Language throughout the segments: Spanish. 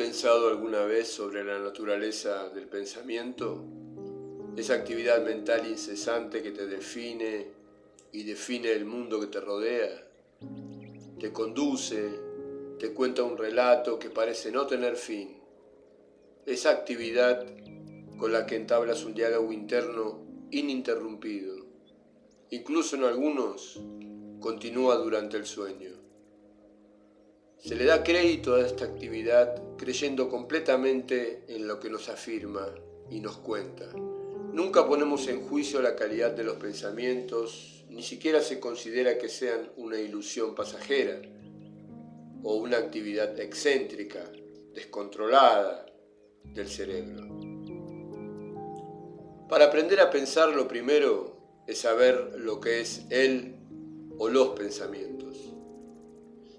pensado alguna vez sobre la naturaleza del pensamiento? Esa actividad mental incesante que te define y define el mundo que te rodea. Te conduce, te cuenta un relato que parece no tener fin. Esa actividad con la que entablas un diálogo interno ininterrumpido. Incluso en algunos, continúa durante el sueño. Se le da crédito a esta actividad creyendo completamente en lo que nos afirma y nos cuenta. Nunca ponemos en juicio la calidad de los pensamientos, ni siquiera se considera que sean una ilusión pasajera o una actividad excéntrica, descontrolada del cerebro. Para aprender a pensar, lo primero es saber lo que es el o los pensamientos.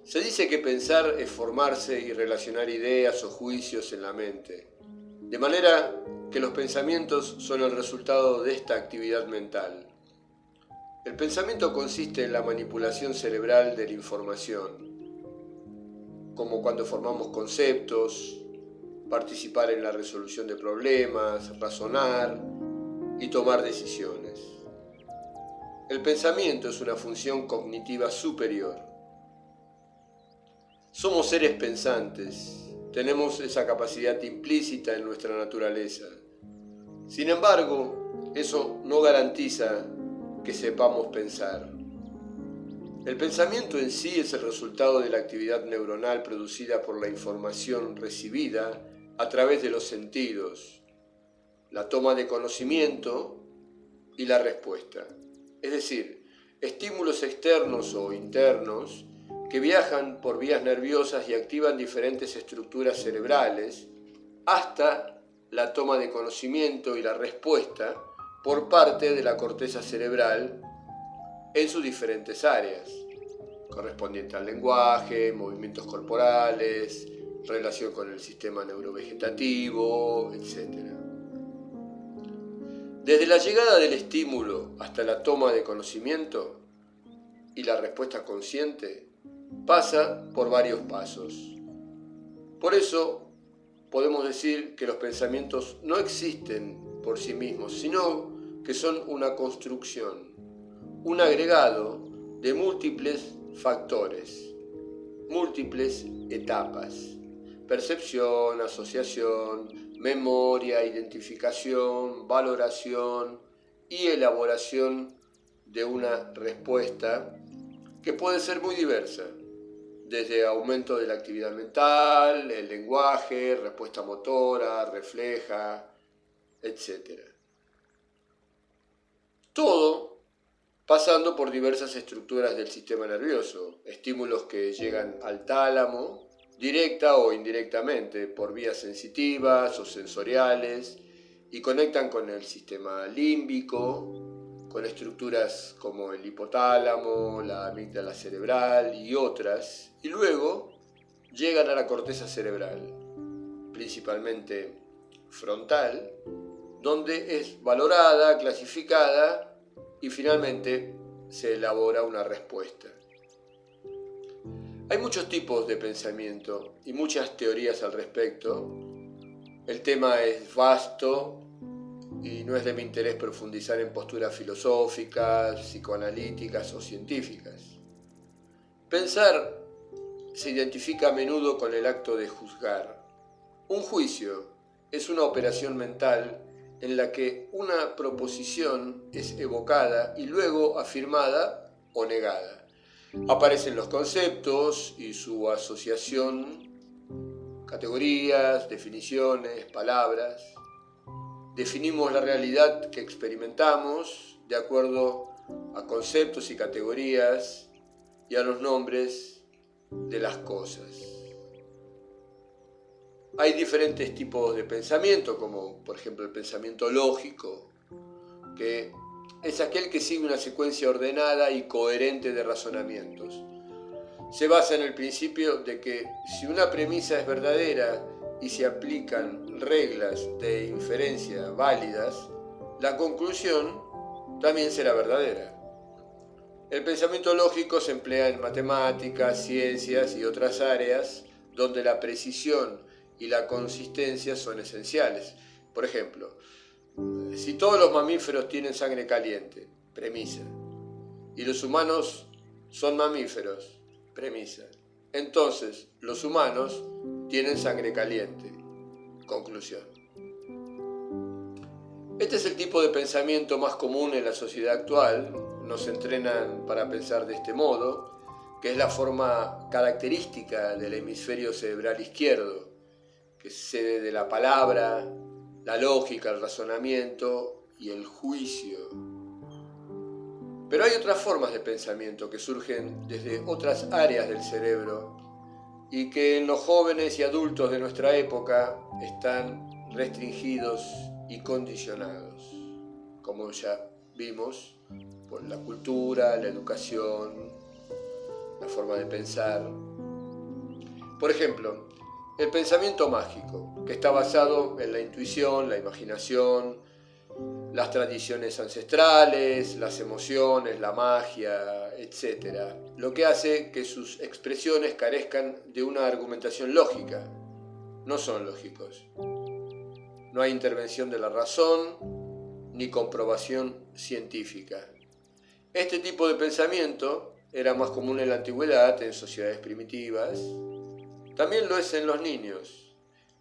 Se dice que pensar es formarse y relacionar ideas o juicios en la mente, de manera que los pensamientos son el resultado de esta actividad mental. El pensamiento consiste en la manipulación cerebral de la información, como cuando formamos conceptos, participar en la resolución de problemas, razonar y tomar decisiones. El pensamiento es una función cognitiva superior. Somos seres pensantes, tenemos esa capacidad implícita en nuestra naturaleza. Sin embargo, eso no garantiza que sepamos pensar. El pensamiento en sí es el resultado de la actividad neuronal producida por la información recibida a través de los sentidos, la toma de conocimiento y la respuesta. Es decir, estímulos externos o internos que viajan por vías nerviosas y activan diferentes estructuras cerebrales hasta la toma de conocimiento y la respuesta por parte de la corteza cerebral en sus diferentes áreas, correspondiente al lenguaje, movimientos corporales, relación con el sistema neurovegetativo, etc. Desde la llegada del estímulo hasta la toma de conocimiento y la respuesta consciente, pasa por varios pasos. Por eso podemos decir que los pensamientos no existen por sí mismos, sino que son una construcción, un agregado de múltiples factores, múltiples etapas: percepción, asociación, memoria, identificación, valoración y elaboración de una respuesta que puede ser muy diversa, desde aumento de la actividad mental, el lenguaje, respuesta motora, refleja, etc. Todo pasando por diversas estructuras del sistema nervioso, estímulos que llegan al tálamo, directa o indirectamente, por vías sensitivas o sensoriales, y conectan con el sistema límbico, con estructuras como el hipotálamo, la amígdala cerebral y otras, y luego llegan a la corteza cerebral, principalmente frontal, donde es valorada, clasificada y finalmente se elabora una respuesta. Hay muchos tipos de pensamiento y muchas teorías al respecto. El tema es vasto y no es de mi interés profundizar en posturas filosóficas, psicoanalíticas o científicas. Pensar se identifica a menudo con el acto de juzgar. Un juicio es una operación mental en la que una proposición es evocada y luego afirmada o negada. Aparecen los conceptos y su asociación, categorías, definiciones, palabras. Definimos la realidad que experimentamos de acuerdo a conceptos y categorías y a los nombres de las cosas. Hay diferentes tipos de pensamiento, como por ejemplo el pensamiento lógico, que es aquel que sigue una secuencia ordenada y coherente de razonamientos. Se basa en el principio de que si una premisa es verdadera y se aplican reglas de inferencia válidas, la conclusión también será verdadera. El pensamiento lógico se emplea en matemáticas, ciencias y otras áreas donde la precisión y la consistencia son esenciales. Por ejemplo, si todos los mamíferos tienen sangre caliente, premisa, y los humanos son mamíferos, premisa, entonces los humanos tienen sangre caliente, conclusión. Este es el tipo de pensamiento más común en la sociedad actual. Nos entrenan para pensar de este modo, que es la forma característica del hemisferio cerebral izquierdo, que cede de la palabra, la lógica, el razonamiento y el juicio. Pero hay otras formas de pensamiento que surgen desde otras áreas del cerebro y que en los jóvenes y adultos de nuestra época están restringidos y condicionados, como ya vimos, por la cultura, la educación, la forma de pensar. Por ejemplo, el pensamiento mágico, que está basado en la intuición, la imaginación, las tradiciones ancestrales, las emociones, la magia, etc. Lo que hace que sus expresiones carezcan de una argumentación lógica. No son lógicos. No hay intervención de la razón ni comprobación científica. Este tipo de pensamiento era más común en la antigüedad, en sociedades primitivas. También lo es en los niños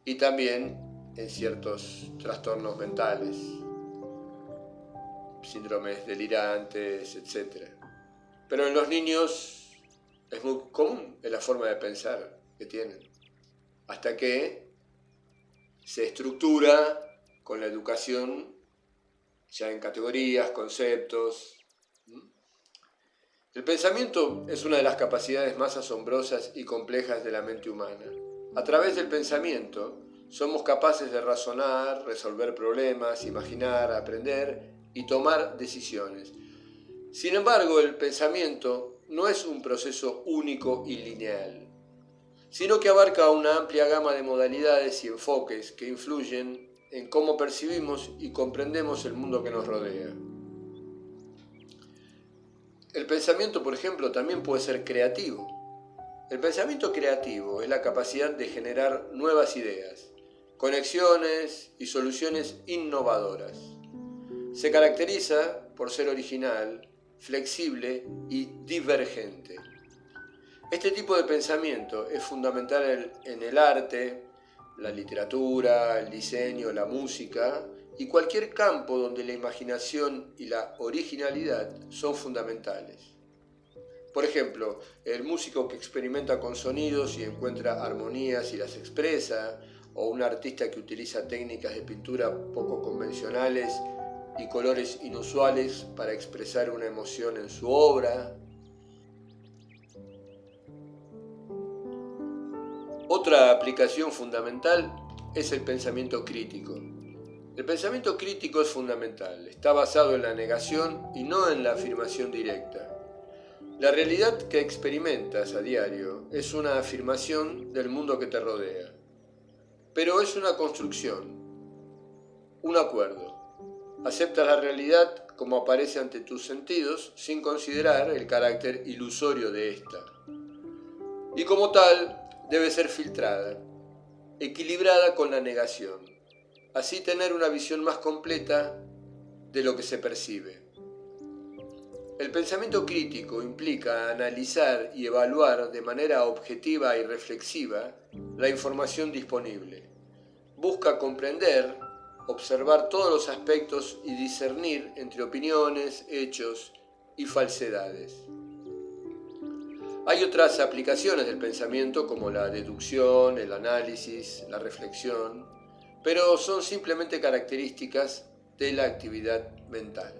y también en ciertos trastornos mentales, síndromes delirantes, etc. Pero en los niños es muy común en la forma de pensar que tienen, hasta que se estructura con la educación ya en categorías, conceptos. El pensamiento es una de las capacidades más asombrosas y complejas de la mente humana. A través del pensamiento somos capaces de razonar, resolver problemas, imaginar, aprender y tomar decisiones. Sin embargo, el pensamiento no es un proceso único y lineal, sino que abarca una amplia gama de modalidades y enfoques que influyen en cómo percibimos y comprendemos el mundo que nos rodea. El pensamiento, por ejemplo, también puede ser creativo. El pensamiento creativo es la capacidad de generar nuevas ideas, conexiones y soluciones innovadoras. Se caracteriza por ser original, flexible y divergente. Este tipo de pensamiento es fundamental en el arte, la literatura, el diseño, la música y cualquier campo donde la imaginación y la originalidad son fundamentales. Por ejemplo, el músico que experimenta con sonidos y encuentra armonías y las expresa, o un artista que utiliza técnicas de pintura poco convencionales y colores inusuales para expresar una emoción en su obra. Otra aplicación fundamental es el pensamiento crítico. El pensamiento crítico es fundamental, está basado en la negación y no en la afirmación directa. La realidad que experimentas a diario es una afirmación del mundo que te rodea, pero es una construcción, un acuerdo. Aceptas la realidad como aparece ante tus sentidos sin considerar el carácter ilusorio de esta. Y como tal, debe ser filtrada, equilibrada con la negación, así tener una visión más completa de lo que se percibe. El pensamiento crítico implica analizar y evaluar de manera objetiva y reflexiva la información disponible. Busca comprender, observar todos los aspectos y discernir entre opiniones, hechos y falsedades. Hay otras aplicaciones del pensamiento como la deducción, el análisis, la reflexión, pero son simplemente características de la actividad mental.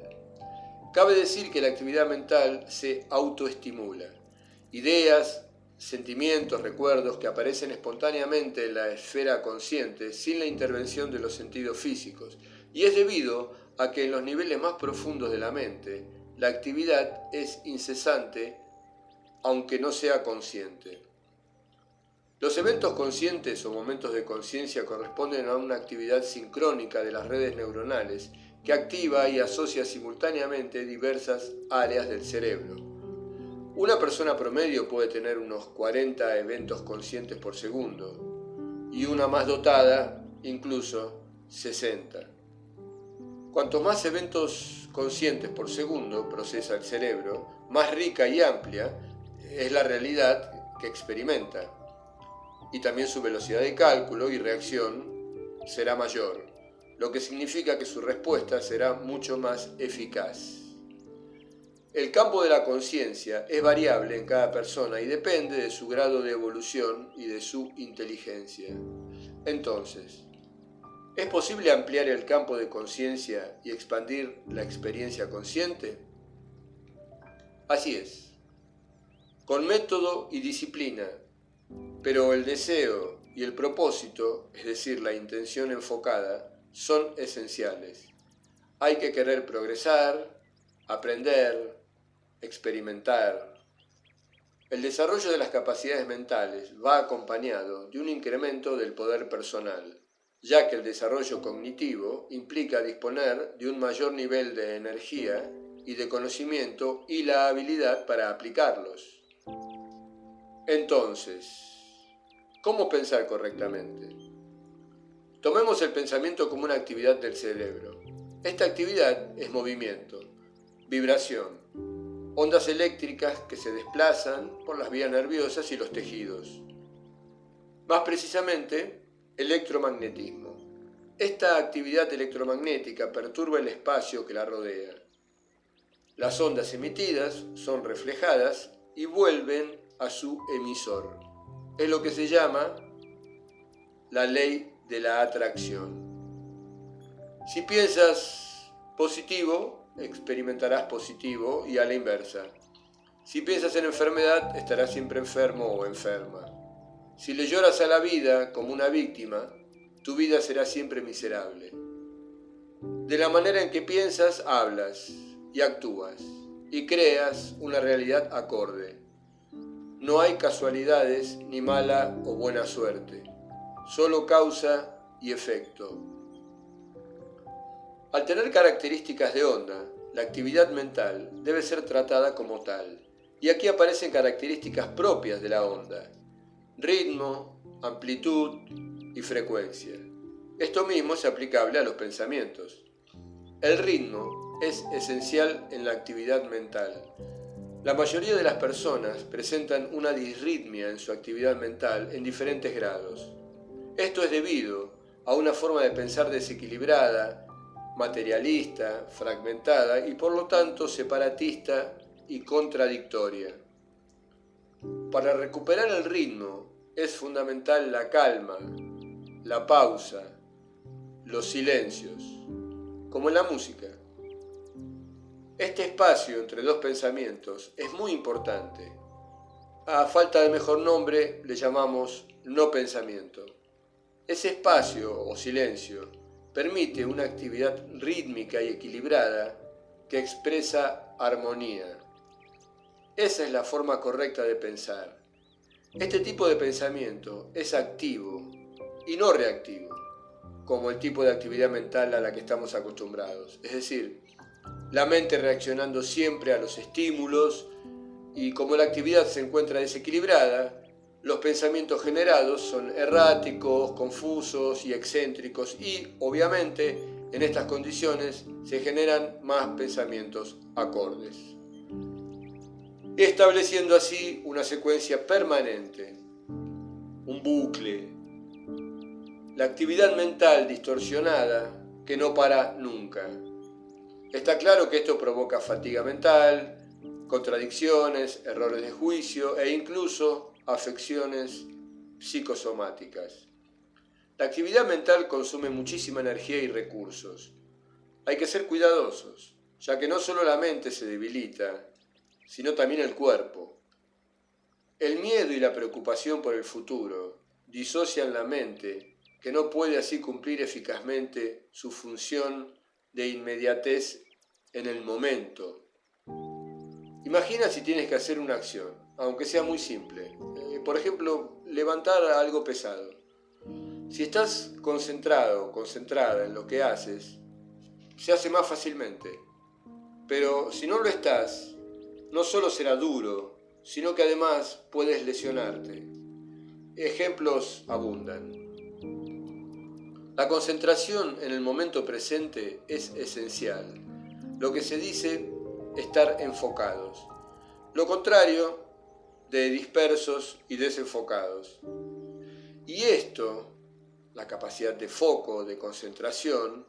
Cabe decir que la actividad mental se autoestimula. Ideas, sentimientos, recuerdos que aparecen espontáneamente en la esfera consciente sin la intervención de los sentidos físicos, y es debido a que en los niveles más profundos de la mente la actividad es incesante aunque no sea consciente. Los eventos conscientes o momentos de conciencia corresponden a una actividad sincrónica de las redes neuronales que activa y asocia simultáneamente diversas áreas del cerebro. Una persona promedio puede tener unos 40 eventos conscientes por segundo, y una más dotada, incluso 60. Cuanto más eventos conscientes por segundo procesa el cerebro, más rica y amplia es la realidad que experimenta. Y también su velocidad de cálculo y reacción será mayor, lo que significa que su respuesta será mucho más eficaz. El campo de la conciencia es variable en cada persona y depende de su grado de evolución y de su inteligencia. Entonces, ¿es posible ampliar el campo de conciencia y expandir la experiencia consciente? Así es, con método y disciplina, pero el deseo y el propósito, es decir, la intención enfocada, son esenciales. Hay que querer progresar, aprender, experimentar. El desarrollo de las capacidades mentales va acompañado de un incremento del poder personal, ya que el desarrollo cognitivo implica disponer de un mayor nivel de energía y de conocimiento y la habilidad para aplicarlos. Entonces, ¿cómo pensar correctamente? Tomemos el pensamiento como una actividad del cerebro. Esta actividad es movimiento, vibración, ondas eléctricas que se desplazan por las vías nerviosas y los tejidos. Más precisamente, electromagnetismo. Esta actividad electromagnética perturba el espacio que la rodea. Las ondas emitidas son reflejadas y vuelven a su emisor. Es lo que se llama la ley de la atracción. Si piensas positivo, experimentarás positivo y a la inversa. Si piensas en enfermedad, estarás siempre enfermo o enferma. Si le lloras a la vida como una víctima, tu vida será siempre miserable. De la manera en que piensas, hablas y actúas y creas una realidad acorde. No hay casualidades ni mala o buena suerte, solo causa y efecto. Al tener características de onda, la actividad mental debe ser tratada como tal, y aquí aparecen características propias de la onda: ritmo, amplitud y frecuencia. Esto mismo es aplicable a los pensamientos. El ritmo es esencial en la actividad mental. La mayoría de las personas presentan una disritmia en su actividad mental en diferentes grados. Esto es debido a una forma de pensar desequilibrada, materialista, fragmentada y por lo tanto separatista y contradictoria. Para recuperar el ritmo es fundamental la calma, la pausa, los silencios, como en la música. Este espacio entre dos pensamientos es muy importante. A falta de mejor nombre le llamamos no pensamiento. Ese espacio o silencio permite una actividad rítmica y equilibrada que expresa armonía. Esa es la forma correcta de pensar. Este tipo de pensamiento es activo y no reactivo, como el tipo de actividad mental a la que estamos acostumbrados. Es decir, la mente reaccionando siempre a los estímulos, y como la actividad se encuentra desequilibrada, los pensamientos generados son erráticos, confusos y excéntricos y, obviamente, en estas condiciones se generan más pensamientos acordes, estableciendo así una secuencia permanente, un bucle. La actividad mental distorsionada que no para nunca. Está claro que esto provoca fatiga mental, contradicciones, errores de juicio e incluso afecciones psicosomáticas. La actividad mental consume muchísima energía y recursos. Hay que ser cuidadosos, ya que no solo la mente se debilita, sino también el cuerpo. El miedo y la preocupación por el futuro disocian la mente, que no puede así cumplir eficazmente su función de inmediatez en el momento. Imagina si tienes que hacer una acción, aunque sea muy simple. Por ejemplo, levantar algo pesado. Si estás concentrado o concentrada en lo que haces, se hace más fácilmente. Pero si no lo estás, no solo será duro, sino que además puedes lesionarte. Ejemplos abundan. La concentración en el momento presente es esencial. Lo que se dice estar enfocados. Lo contrario de dispersos y desenfocados. Y esto, la capacidad de foco, de concentración,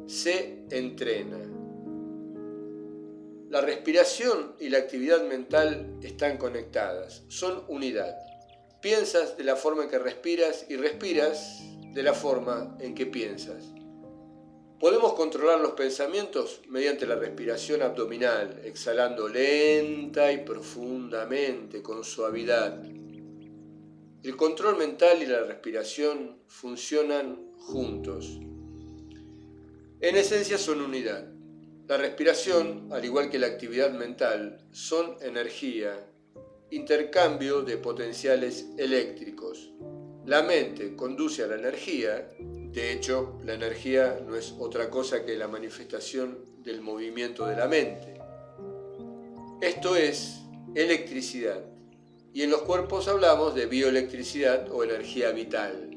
se entrena. La respiración y la actividad mental están conectadas, son unidad. Piensas de la forma en que respiras y respiras de la forma en que piensas. Podemos controlar los pensamientos mediante la respiración abdominal, exhalando lenta y profundamente, con suavidad. El control mental y la respiración funcionan juntos. En esencia son unidad. La respiración, al igual que la actividad mental, son energía, intercambio de potenciales eléctricos. La mente conduce a la energía, de hecho, la energía no es otra cosa que la manifestación del movimiento de la mente. Esto es electricidad, y en los cuerpos hablamos de bioelectricidad o energía vital.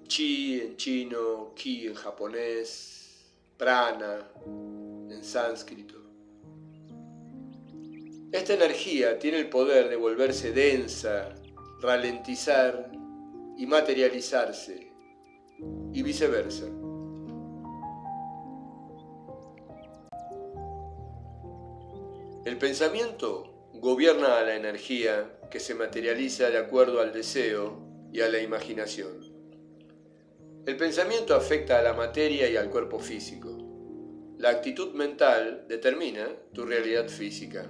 Chi en chino, ki en japonés, prana en sánscrito. Esta energía tiene el poder de volverse densa, ralentizar y materializarse, y viceversa. El pensamiento gobierna a la energía que se materializa de acuerdo al deseo y a la imaginación. El pensamiento afecta a la materia y al cuerpo físico. La actitud mental determina tu realidad física.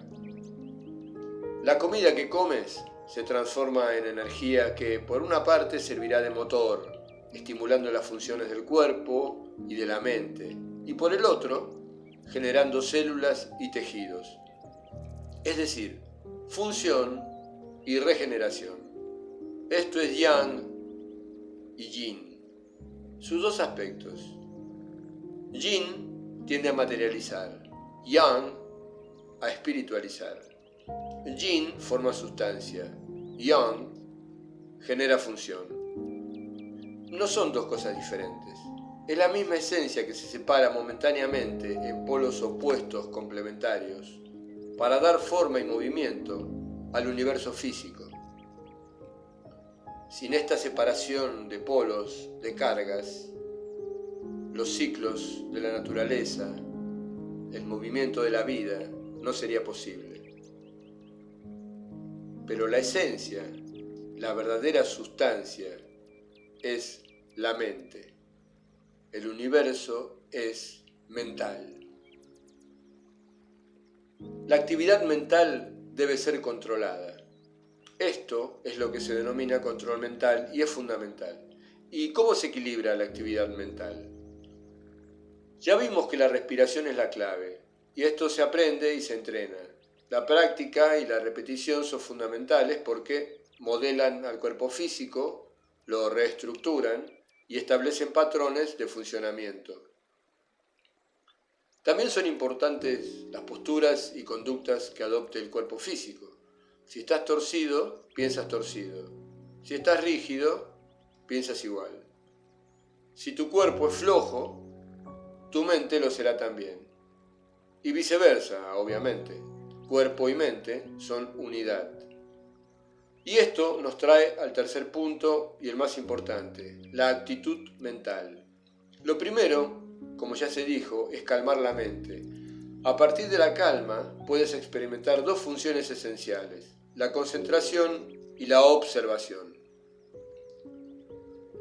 La comida que comes se transforma en energía que, por una parte, servirá de motor, estimulando las funciones del cuerpo y de la mente, y por el otro, generando células y tejidos. Es decir, función y regeneración. Esto es Yang y Yin, sus dos aspectos. Yin tiende a materializar, Yang a espiritualizar. Yin forma sustancia, Yang genera función. No son dos cosas diferentes. Es la misma esencia que se separa momentáneamente en polos opuestos complementarios para dar forma y movimiento al universo físico. Sin esta separación de polos, de cargas, los ciclos de la naturaleza, el movimiento de la vida, no sería posible. Pero la esencia, la verdadera sustancia, es la mente. El universo es mental. La actividad mental debe ser controlada. Esto es lo que se denomina control mental y es fundamental. ¿Y cómo se equilibra la actividad mental? Ya vimos que la respiración es la clave, y esto se aprende y se entrena. La práctica y la repetición son fundamentales porque modelan al cuerpo físico, lo reestructuran y establecen patrones de funcionamiento. También son importantes las posturas y conductas que adopte el cuerpo físico. Si estás torcido, piensas torcido. Si estás rígido, piensas igual. Si tu cuerpo es flojo, tu mente lo será también. Y viceversa, obviamente. Cuerpo y mente son unidad. Y esto nos trae al tercer punto y el más importante, la actitud mental. Lo primero, como ya se dijo, es calmar la mente. A partir de la calma puedes experimentar dos funciones esenciales, la concentración y la observación.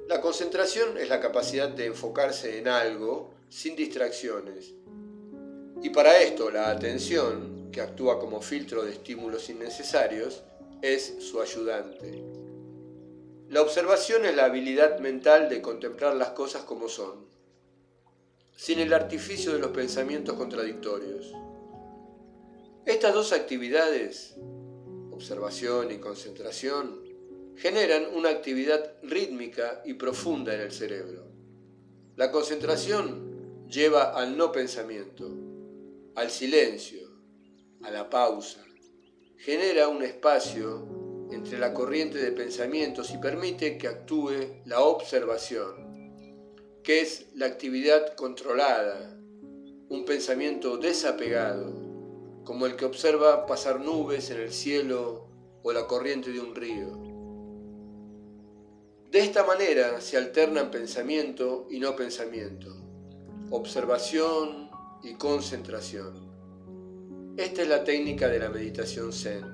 La concentración es la capacidad de enfocarse en algo sin distracciones. Y para esto la atención, que actúa como filtro de estímulos innecesarios, es su ayudante. La observación es la habilidad mental de contemplar las cosas como son, sin el artificio de los pensamientos contradictorios. Estas dos actividades, observación y concentración, generan una actividad rítmica y profunda en el cerebro. La concentración lleva al no pensamiento, al silencio, a la pausa. Genera un espacio entre la corriente de pensamientos y permite que actúe la observación. que es la actividad controlada, un pensamiento desapegado, como el que observa pasar nubes en el cielo o la corriente de un río. De esta manera se alternan pensamiento y no pensamiento, observación y concentración. Esta es la técnica de la meditación Zen,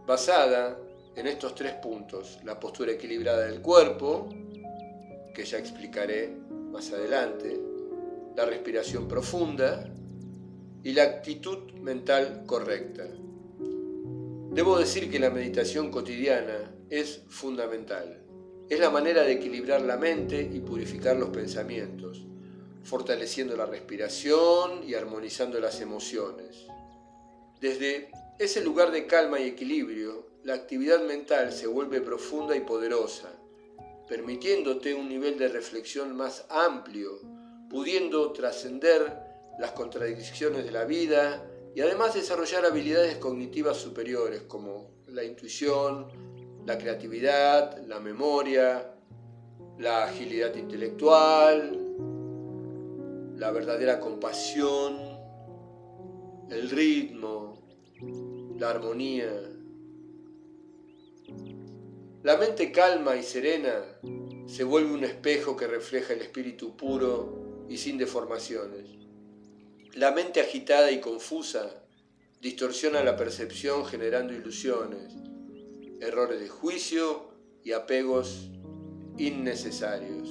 basada en estos 3 puntos: la postura equilibrada del cuerpo, que ya explicaré más adelante, la respiración profunda y la actitud mental correcta. Debo decir que la meditación cotidiana es fundamental. Es la manera de equilibrar la mente y purificar los pensamientos, fortaleciendo la respiración y armonizando las emociones. Desde ese lugar de calma y equilibrio, la actividad mental se vuelve profunda y poderosa, permitiéndote un nivel de reflexión más amplio, pudiendo trascender las contradicciones de la vida y además desarrollar habilidades cognitivas superiores como la intuición, la creatividad, la memoria, la agilidad intelectual, la verdadera compasión, el ritmo, la armonía. La mente calma y serena se vuelve un espejo que refleja el espíritu puro y sin deformaciones. La mente agitada y confusa distorsiona la percepción generando ilusiones, errores de juicio y apegos innecesarios.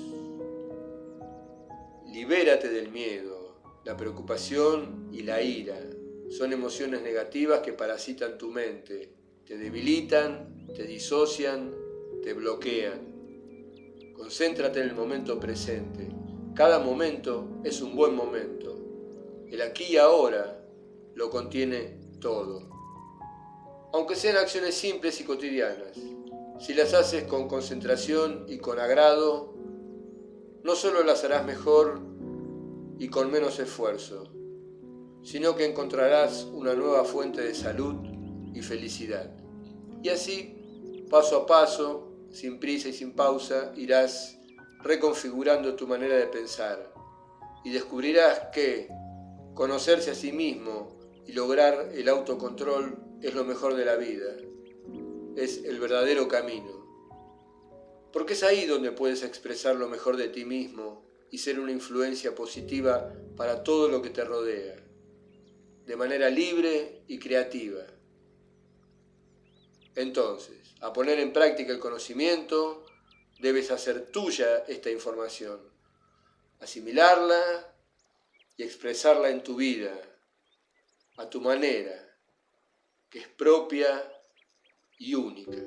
Libérate del miedo, la preocupación y la ira. Son emociones negativas que parasitan tu mente, te debilitan, te disocian, te bloquean. Concéntrate en el momento presente. Cada momento es un buen momento. El aquí y ahora lo contiene todo. Aunque sean acciones simples y cotidianas, si las haces con concentración y con agrado, no solo las harás mejor y con menos esfuerzo, sino que encontrarás una nueva fuente de salud y felicidad. Y así, paso a paso, sin prisa y sin pausa, irás reconfigurando tu manera de pensar y descubrirás que conocerse a sí mismo y lograr el autocontrol es lo mejor de la vida, es el verdadero camino. Porque es ahí donde puedes expresar lo mejor de ti mismo y ser una influencia positiva para todo lo que te rodea, de manera libre y creativa. Entonces, a poner en práctica el conocimiento, debes hacer tuya esta información, asimilarla y expresarla en tu vida, a tu manera, que es propia y única.